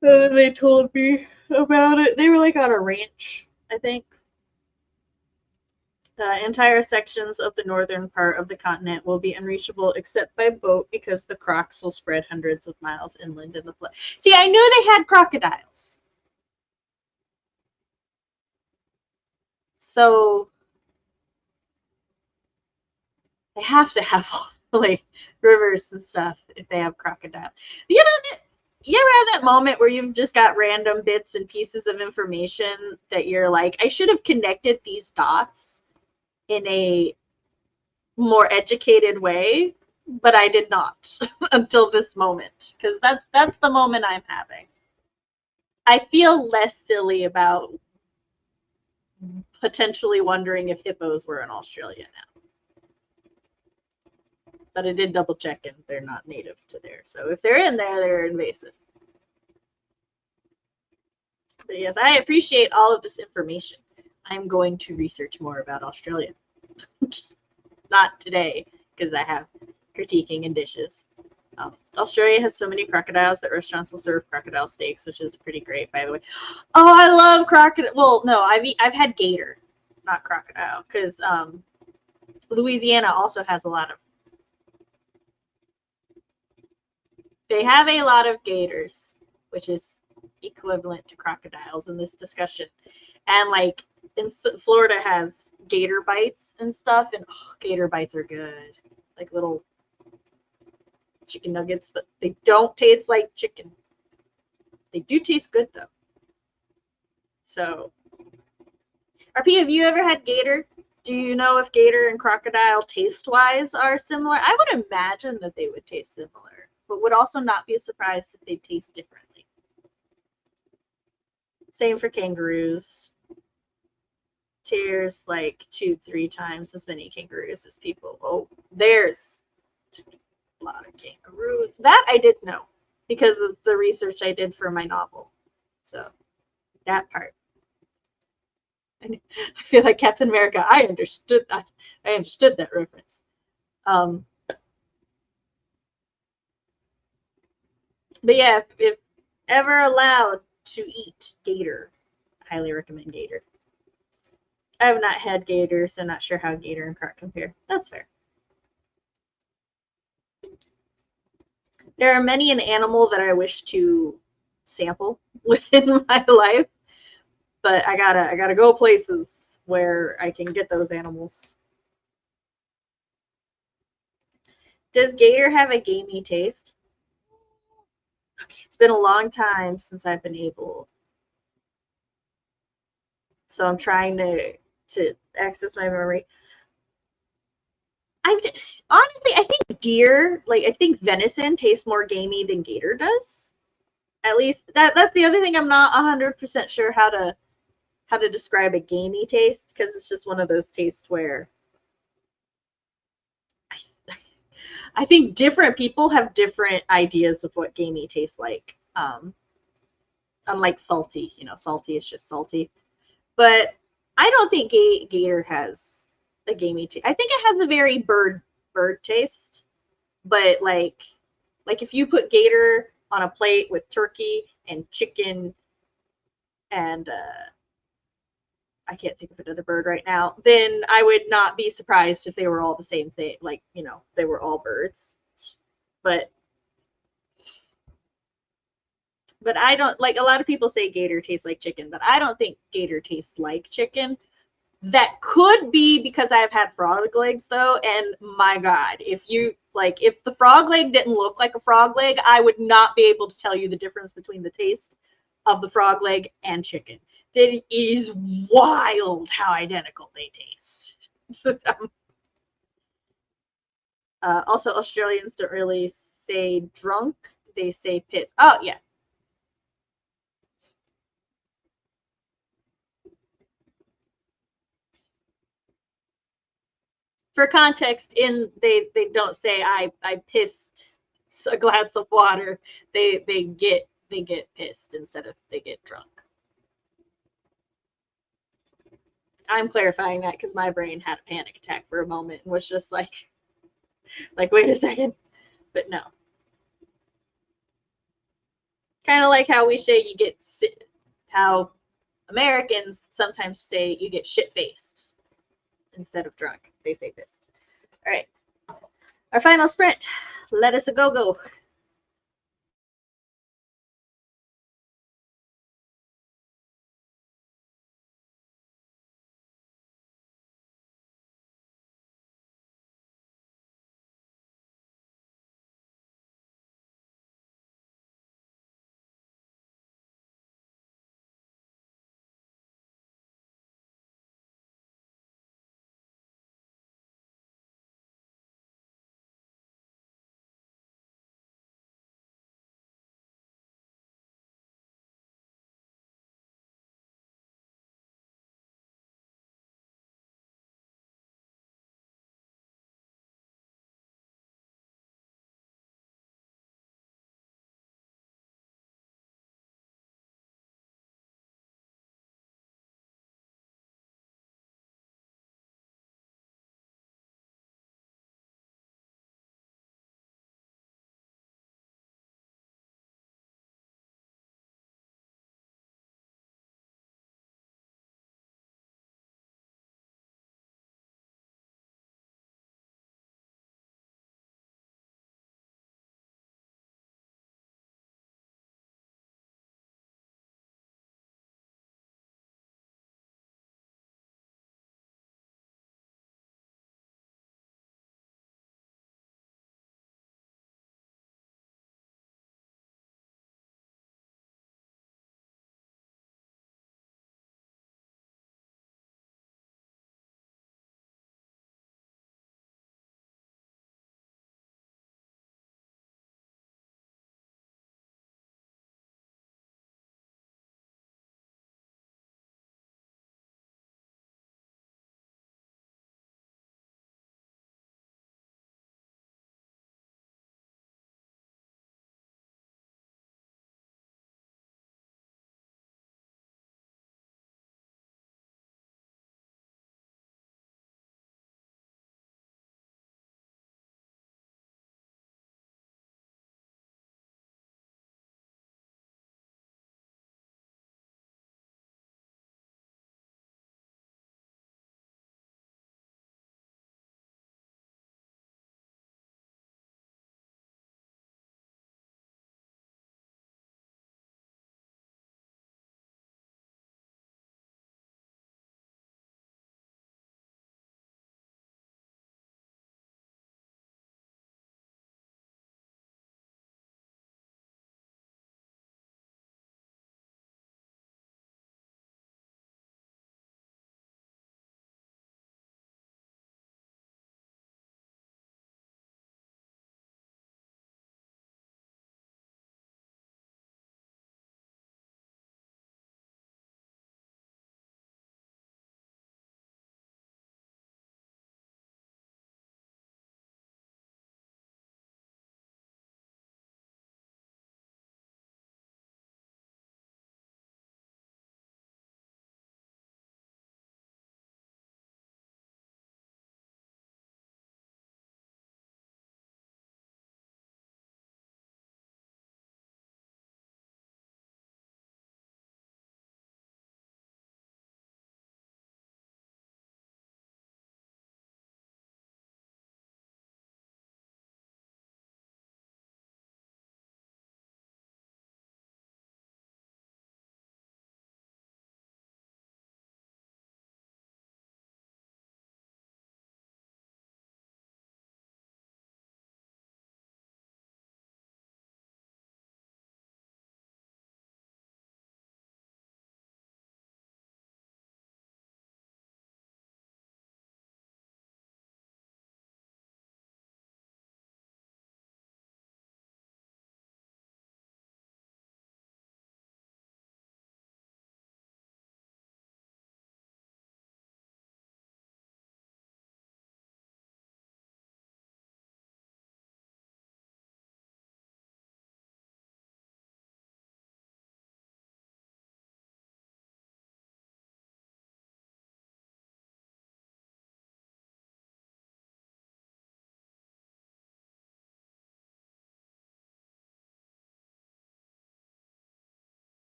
And they told me about it. They were like on a ranch, I think. The entire sections of the northern part of the continent will be unreachable except by boat because the crocs will spread hundreds of miles inland in the flood. See, I knew they had crocodiles. So they have to have like rivers and stuff if they have crocodile. You know, you ever have that moment where you've just got random bits and pieces of information that you're like, I should have connected these dots in a more educated way, but I did not until this moment, because that's the moment I'm having. I feel less silly about potentially wondering if hippos were in Australia now. But I did double check and they're not native to there. So if they're in there, they're invasive. But yes, I appreciate all of this information. I'm going to research more about Australia. Not today, because I have critiquing and dishes. Australia has so many crocodiles that restaurants will serve crocodile steaks, which is pretty great, by the way. Oh, I love crocodile. Well, no, I've had gator, not crocodile, because Louisiana also has a lot of. They have a lot of gators, which is equivalent to crocodiles in this discussion, and like in Florida has gator bites and stuff, and gator bites are good, like little chicken nuggets, but they don't taste like chicken. They do taste good though. So, RP, have you ever had gator? Do you know if gator and crocodile taste-wise are similar? I would imagine that they would taste similar, but would also not be surprised if they taste differently. Same for kangaroos. There's like 2-3 times as many kangaroos as people. Oh, there's a lot of kangaroos. That I did know because of the research I did for my novel. So that part. I feel like Captain America. I understood that. I understood that reference. But yeah, if ever allowed to eat gator, I highly recommend gator. I have not had gator, so I'm not sure how gator and croc compare. That's fair. There are many an animal that I wish to sample within my life, but I gotta go places where I can get those animals. Does gator have a gamey taste? Okay, it's been a long time since I've been able, so I'm trying to access my memory. I honestly, I think deer, like I think venison tastes more gamey than gator does. At least that's the other thing I'm not 100% sure how to describe a gamey taste, because it's just one of those tastes where I think different people have different ideas of what gamey tastes like. Unlike salty, salty is just salty. But I don't think gator has a gamey taste. I think it has a very bird taste, but like if you put gator on a plate with turkey and chicken and I can't think of another bird right now, then I would not be surprised if they were all the same thing, like, they were all birds. But I don't, like, a lot of people say gator tastes like chicken, but I don't think gator tastes like chicken. That could be because I've had frog legs though, and my God, if the frog leg didn't look like a frog leg, I would not be able to tell you the difference between the taste of the frog leg and chicken. It is wild how identical they taste. Also, Australians don't really say drunk; they say piss. Oh yeah. For context, they don't say I pissed a glass of water. They get pissed instead of they get drunk. I'm clarifying that because my brain had a panic attack for a moment and was just like wait a second, but no. Kind of like how we say how Americans sometimes say you get shit faced instead of drunk. They say pissed. All right. Our final sprint. Let us a go-go.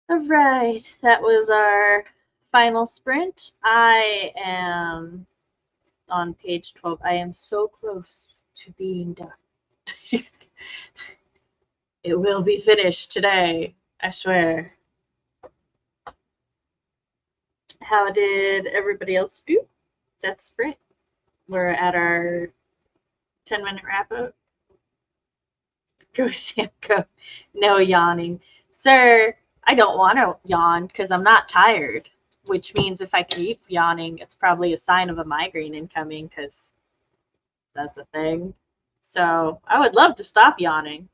All right, that was our final sprint. I am on page 12. I am so close to being done. It will be finished today, I swear. How did everybody else do? That's sprint. We're at our 10-minute wrap up. Go, Sam, go. No yawning. Sir, I don't want to yawn because I'm not tired, which means if I keep yawning, it's probably a sign of a migraine incoming because that's a thing. So I would love to stop yawning.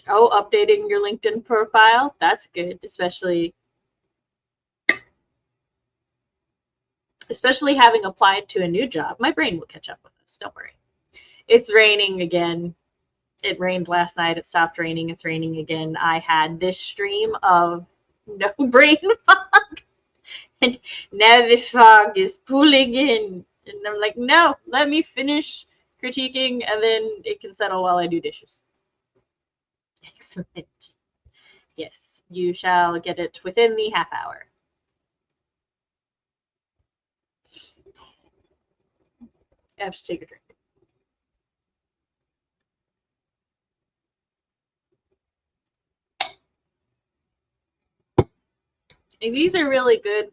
Oh, updating your LinkedIn profile. That's good, especially having applied to a new job. My brain will catch up with us. Don't worry. It's raining again. It rained last night. It stopped raining. It's raining again. I had this stream of no brain fog. And now the fog is pulling in. And I'm like, no, let me finish critiquing and then it can settle while I do dishes. Excellent. Yes, you shall get it within the half hour. I have to take a drink. And these are really good,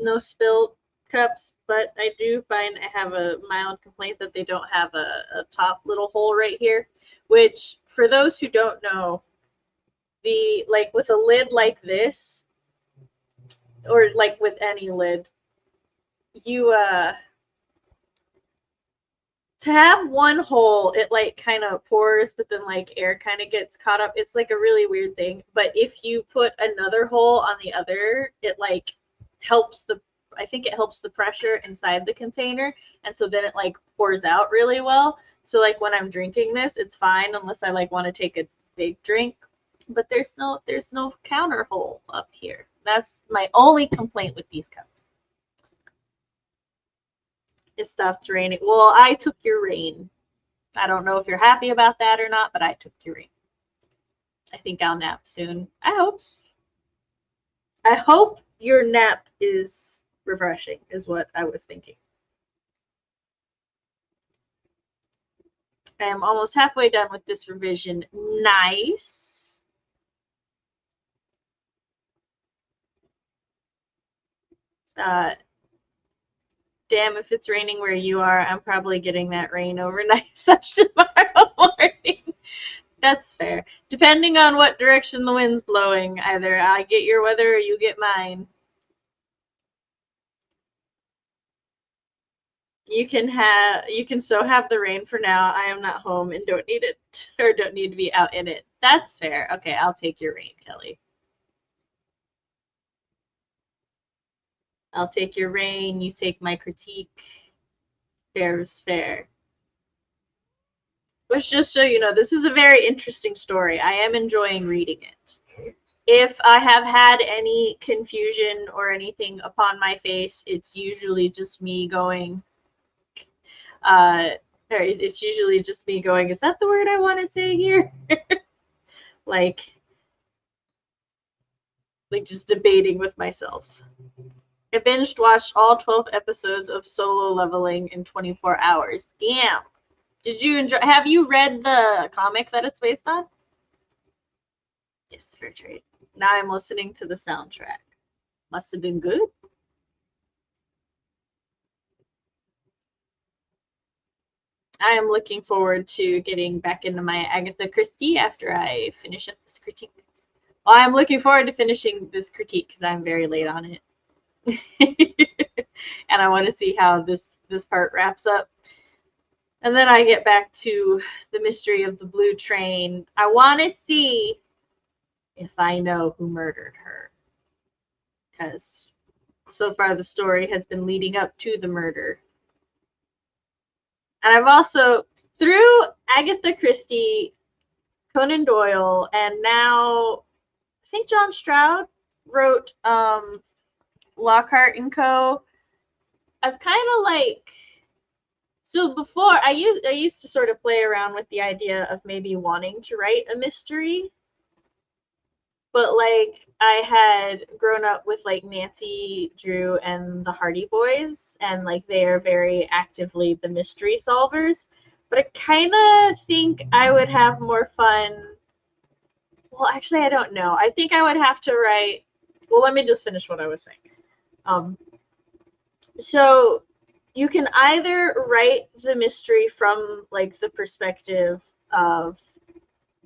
no spill cups, but I do find I have a mild complaint that they don't have a top little hole right here, which for those who don't know, like with a lid like this, or like with any lid, you to have one hole, it like kind of pours, but then like air kind of gets caught up. It's like a really weird thing. But if you put another hole on the other, it like helps I think it helps the pressure inside the container, and so then it like pours out really well. So like when I'm drinking this, it's fine unless I like want to take a big drink. But there's no counter hole up here. That's my only complaint with these cups. It stopped raining. Well, I took your rain. I don't know if you're happy about that or not, but I took your rain. I think I'll nap soon. I hope your nap is refreshing, is what I was thinking. I am almost halfway done with this revision. Nice. Damn, if it's raining where you are, I'm probably getting that rain overnight tomorrow morning. That's fair. Depending on what direction the wind's blowing, either I get your weather or you get mine. You can so have the rain for now. I am not home and don't need it or don't need to be out in it. That's fair. Okay, I'll take your rain, Kelly. I'll take your rain, you take my critique. Fair is fair. Which, just so you know, this is a very interesting story. I am enjoying reading it. If I have had any confusion or anything upon my face, it's usually just me going, it's usually just me going, is that the word I want to say here? like just debating with myself. I binged watched all 12 episodes of Solo Leveling in 24 hours. Damn. Did you enjoy? Have you read the comic that it's based on? Yes, fair trade. Now I'm listening to the soundtrack. Must have been good. I am looking forward to getting back into my Agatha Christie after I finish up this critique. Well, I'm looking forward to finishing this critique because I'm very late on it. And I want to see how this part wraps up. And then I get back to the mystery of the blue train. I want to see if I know who murdered her. Because so far the story has been leading up to the murder. And I've also, through Agatha Christie, Conan Doyle, and now I think John Stroud wrote Lockhart and Co. I've kind of like, so before I used to sort of play around with the idea of maybe wanting to write a mystery, but like I had grown up with like Nancy Drew and the Hardy Boys, and like they are very actively the mystery solvers. But I kind of think I would have more fun. Well, actually, I don't know. I think I would have to write. Well, let me just finish what I was saying. So you can either write the mystery from like the perspective of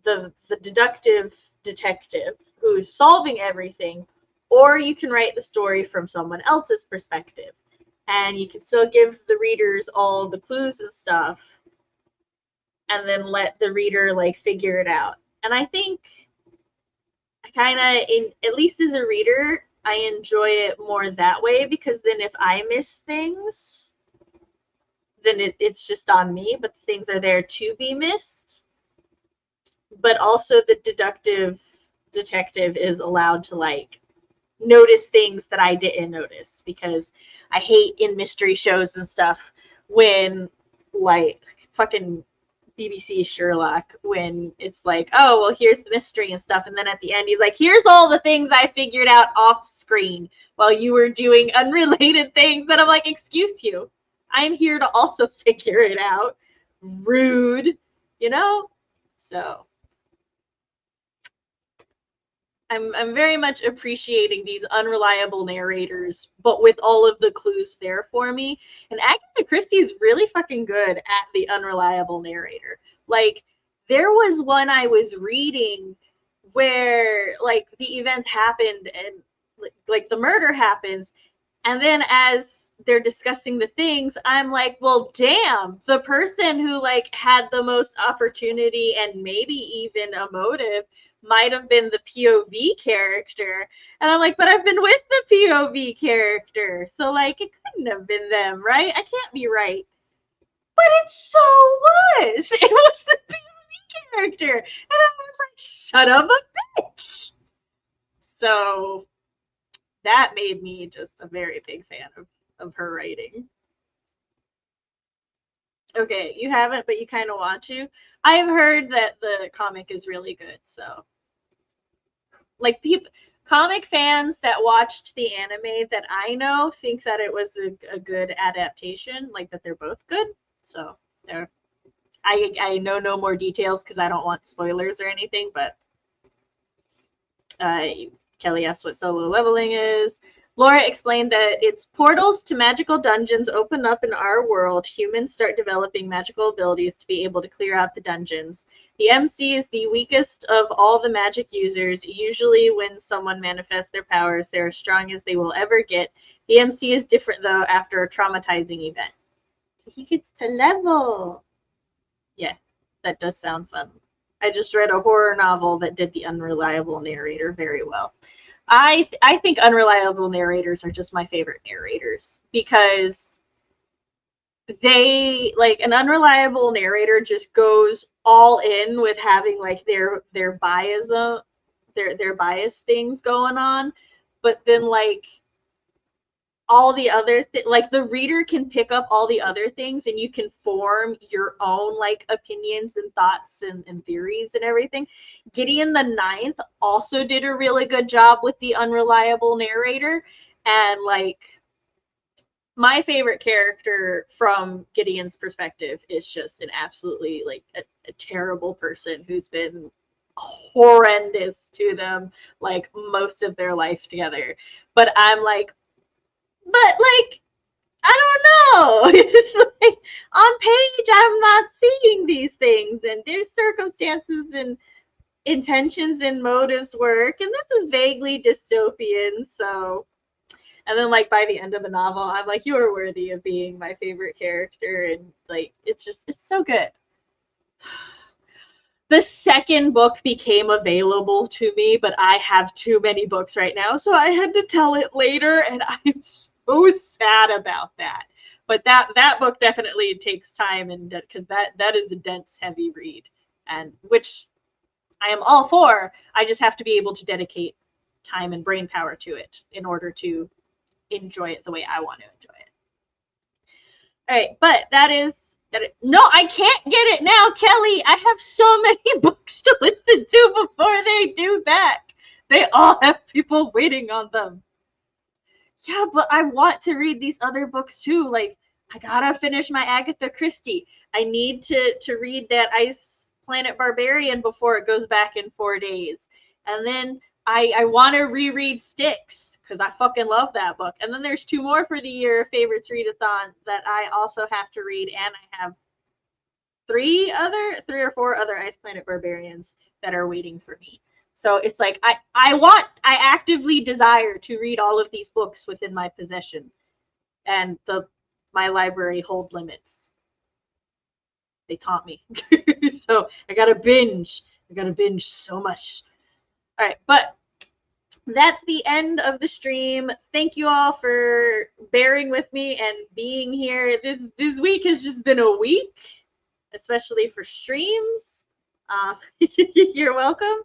the deductive detective who's solving everything, or you can write the story from someone else's perspective, and you can still give the readers all the clues and stuff, and then let the reader like figure it out. And I think I kind of, at least as a reader, I enjoy it more that way, because then if I miss things, then it's just on me, but the things are there to be missed. But also the deductive detective is allowed to like notice things that I didn't notice, because I hate in mystery shows and stuff when like fucking BBC Sherlock, when it's like, oh, well, here's the mystery and stuff, and then at the end he's like, here's all the things I figured out off screen while you were doing unrelated things, and I'm like, excuse you, I'm here to also figure it out. Rude, you know? So I'm very much appreciating these unreliable narrators, but with all of the clues there for me. And Agatha Christie is really fucking good at the unreliable narrator. Like, there was one I was reading where like the events happened and like the murder happens, and then as they're discussing the things, I'm like, well, damn, the person who like had the most opportunity and maybe even a motive might have been the POV character. And I'm like, but I've been with the POV character, so like it couldn't have been them, right? I can't be right. But it so was. It was the POV character. And I was like, son of a bitch. So that made me just a very big fan of her writing. Okay, you haven't, but you kind of want to. I've heard that the comic is really good, so like people, comic fans that watched the anime that I know think that it was a good adaptation, like that they're both good. So there, I know no more details because I don't want spoilers or anything, but Kelly asked what solo leveling is. Laura explained that it's portals to magical dungeons open up in our world. Humans start developing magical abilities to be able to clear out the dungeons. The MC is the weakest of all the magic users. Usually when someone manifests their powers, they're as strong as they will ever get. The MC is different, though, after a traumatizing event. So he gets to level. Yeah, that does sound fun. I just read a horror novel that did the unreliable narrator very well. I think unreliable narrators are just my favorite narrators, because they like an unreliable narrator just goes all in with having like their bias their bias things going on, but then like all the other like the reader can pick up all the other things, and you can form your own like opinions and thoughts and theories and everything. Gideon the Ninth also did a really good job with the unreliable narrator, and like my favorite character from Gideon's perspective is just an absolutely like a terrible person who's been horrendous to them like most of their life together. But I'm like, but like, I don't know. It's like on page, I'm not seeing these things, and there's circumstances and intentions and motives work, and this is vaguely dystopian. So, and then like by the end of the novel, I'm like, you are worthy of being my favorite character, and like it's so good. The second book became available to me, but I have too many books right now, so I had to tell it later, and I'm so sad about that. But that book definitely takes time, and because that is a dense, heavy read, and which I am all for. I just have to be able to dedicate time and brain power to it in order to enjoy it the way I want to enjoy it. All right, but that is no, I can't get it now, Kelly. I have so many books to listen to before they do back. They all have people waiting on them. Yeah, but I want to read these other books too. Like, I gotta finish my Agatha Christie. I need to read that Ice Planet Barbarian before it goes back in 4 days. And then I want to reread Styx because I fucking love that book. And then there's 2 more for the year favorites readathon that I also have to read, and I have 3 or 4 other Ice Planet Barbarians that are waiting for me. So it's like I actively desire to read all of these books within my possession, and my library hold limits. They taught me, so I gotta binge. I gotta binge so much. All right, but that's the end of the stream. Thank you all for bearing with me and being here. This week has just been a week, especially for streams. You're welcome.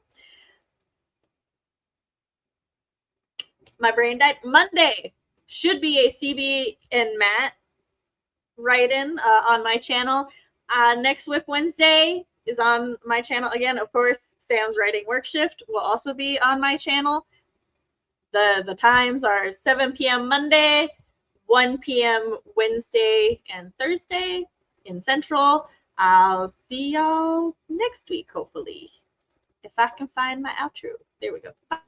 My brain died. Monday should be a CB and Matt write-in on my channel. Next Whip Wednesday is on my channel again. Of course, Sam's writing Workshift will also be on my channel. The times are 7 p.m. Monday, 1 p.m. Wednesday and Thursday in Central. I'll see y'all next week, hopefully, if I can find my outro. There we go. Bye.